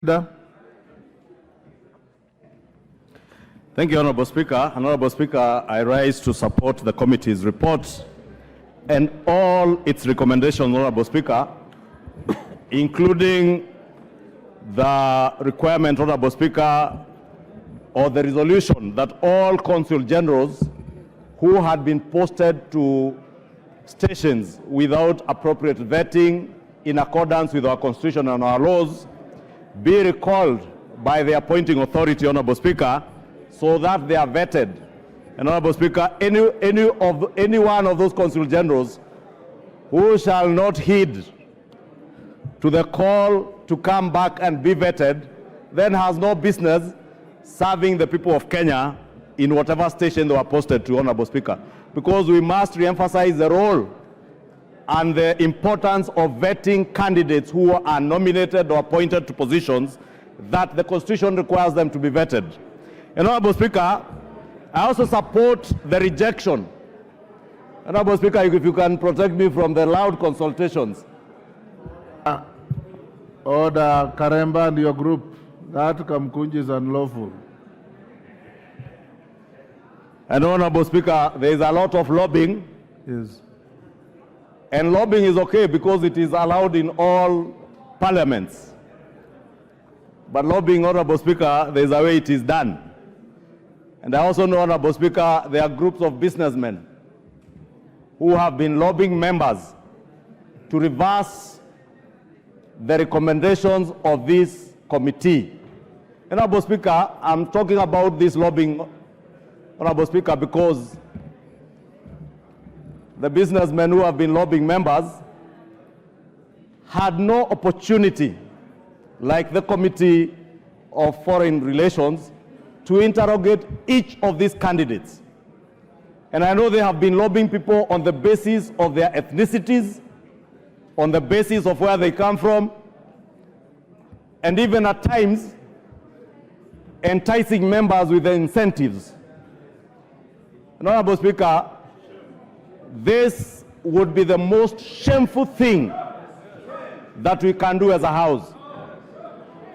Thank you, Honorable Speaker. Honorable Speaker, I rise to support the committee's report and all its recommendations, Honorable Speaker, including the requirement, Honorable Speaker, or the resolution that all consul generals who had been posted to stations without appropriate vetting in accordance with our Constitution and our laws be recalled by the appointing authority, Honorable Speaker, so that they are vetted. And Honorable Speaker, any one of those consul generals who shall not heed to the call to come back and be vetted then has no business serving the people of Kenya in whatever station they were posted to, Honorable Speaker, because we must re-emphasize the role and the importance of vetting candidates who are nominated or appointed to positions that the Constitution requires them to be vetted. And Honorable Speaker, I also support the rejection. Honorable Speaker, if you can protect me from the loud consultations. Order, Karemba and your group. That Kamkunji is unlawful. And Honorable Speaker, there is a lot of lobbying. Yes. And lobbying is okay because it is allowed in all parliaments. But lobbying, Honorable Speaker, there is a way it is done. And I also know, Honorable Speaker, there are groups of businessmen who have been lobbying members to reverse the recommendations of this committee. Honorable Speaker, I'm talking about this lobbying, Honorable Speaker, because the businessmen who have been lobbying members had no opportunity, like the Committee of Foreign Relations, to interrogate each of these candidates. And I know they have been lobbying people on the basis of their ethnicities, on the basis of where they come from, and even at times enticing members with the incentives. Honorable Speaker, this would be the most shameful thing that we can do as a House,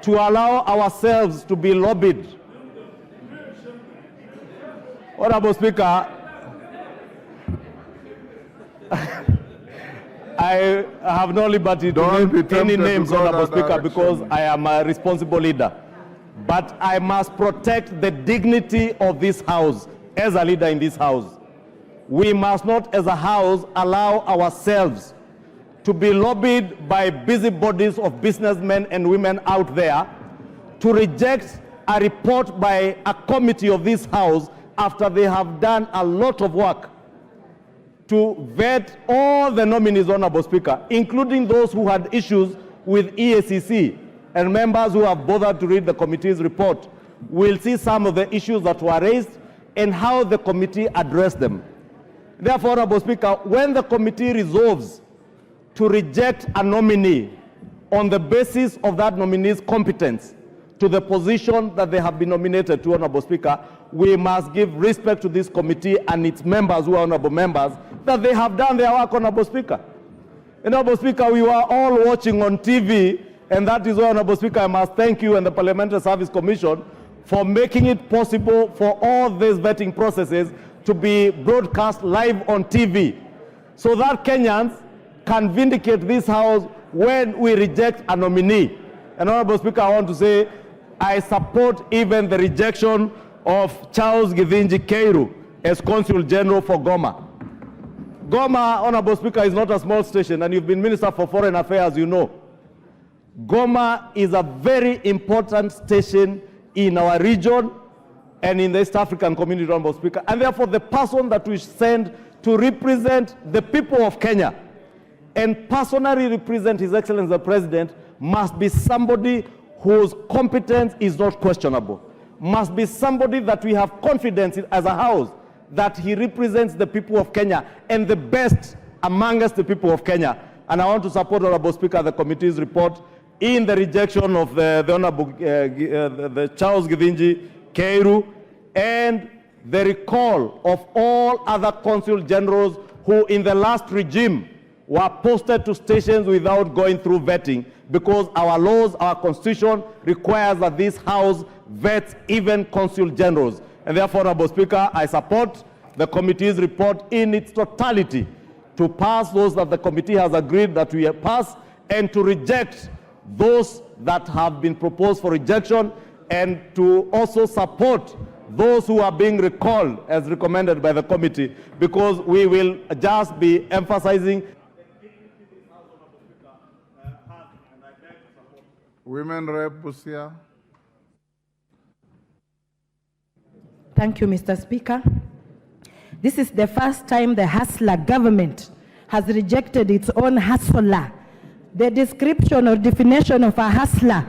to allow ourselves to be lobbied. Honorable Speaker, I have no liberty to name any names, Honorable Speaker, because I am a responsible leader. But I must protect the dignity of this House as a leader in this House. We must not, as a House, allow ourselves to be lobbied by busybodies of businessmen and women out there to reject a report by a committee of this House after they have done a lot of work to vet all the nominees, Honorable Speaker, including those who had issues with EACC, and members who have bothered to read the committee's report will see some of the issues that were raised and how the committee addressed them. Therefore, Honorable Speaker, when the committee resolves to reject a nominee on the basis of that nominee's competence to the position that they have been nominated to, Honorable Speaker, we must give respect to this committee and its members who are honorable members that they have done their work, Honorable Speaker. Honorable Speaker, we were all watching on TV, and that is why, Honorable Speaker, I must thank you and the Parliamentary Service Commission for making it possible for all these vetting processes to be broadcast live on TV, so that Kenyans can vindicate this House when we reject a nominee. And Honorable Speaker, I want to say I support even the rejection of Charles Githinji Keiru as Consul General for Goma. Goma, Honorable Speaker, is not a small station, and you've been Minister for Foreign Affairs, you know. Goma is a very important station in our region and in the East African community, Honorable Speaker. And therefore, the person that we send to represent the people of Kenya and personally represent His Excellency the President must be somebody whose competence is not questionable. Must be somebody that we have confidence in as a House, that he represents the people of Kenya and the best amongst the people of Kenya. And I want to support, Honorable Speaker, the committee's report in the rejection of the Honorable the Charles Githinji Keiru and the recall of all other consul generals who in the last regime were posted to stations without going through vetting because our laws, our constitution requires that this house vets even consul generals. And therefore, Honorable Speaker, I support the committee's report in its totality to pass those that the committee has agreed that we pass and to reject those that have been proposed for rejection, and to also support those who are being recalled as recommended by the committee, because we will just be emphasizing. Women Rep Busia. Thank you, Mr. Speaker. This is the first time the hustler government has rejected its own hustler. The description or definition of a hustler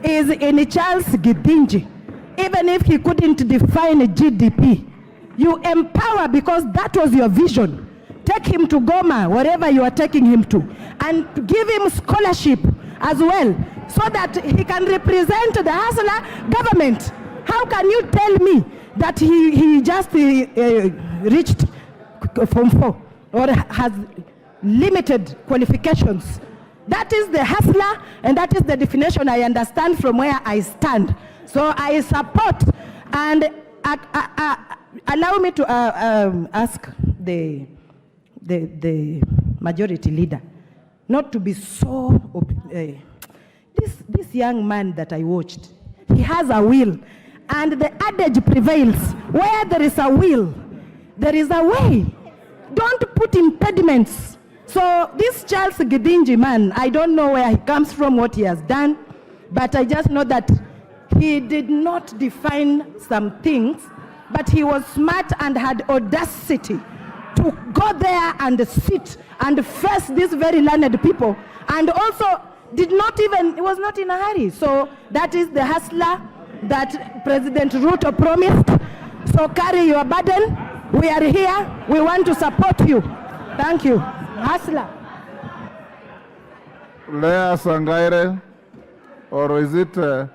is in Charles Gidinji. Even if he couldn't define GDP, you empower because that was your vision. Take him to Goma, wherever you are taking him to, and give him scholarship as well, so that he can represent the hustler government. How can you tell me that he just reached Form 4 or has limited qualifications? That is the hustler, and that is the definition I understand from where I stand. So I support, and allow me to ask the majority leader not to be so. This young man that I watched, he has a will, and the adage prevails: where there is a will, there is a way. Don't put impediments. So this Charles Gidinji man, I don't know where he comes from, what he has done, but I just know that he did not define some things, but he was smart and had audacity to go there and sit and face these very learned people, and also he was not in a hurry. So that is the hustler that President Ruto promised. So carry your burden. We are here. We want to support you. Thank you. Hustler. Lea Sangaire, or is it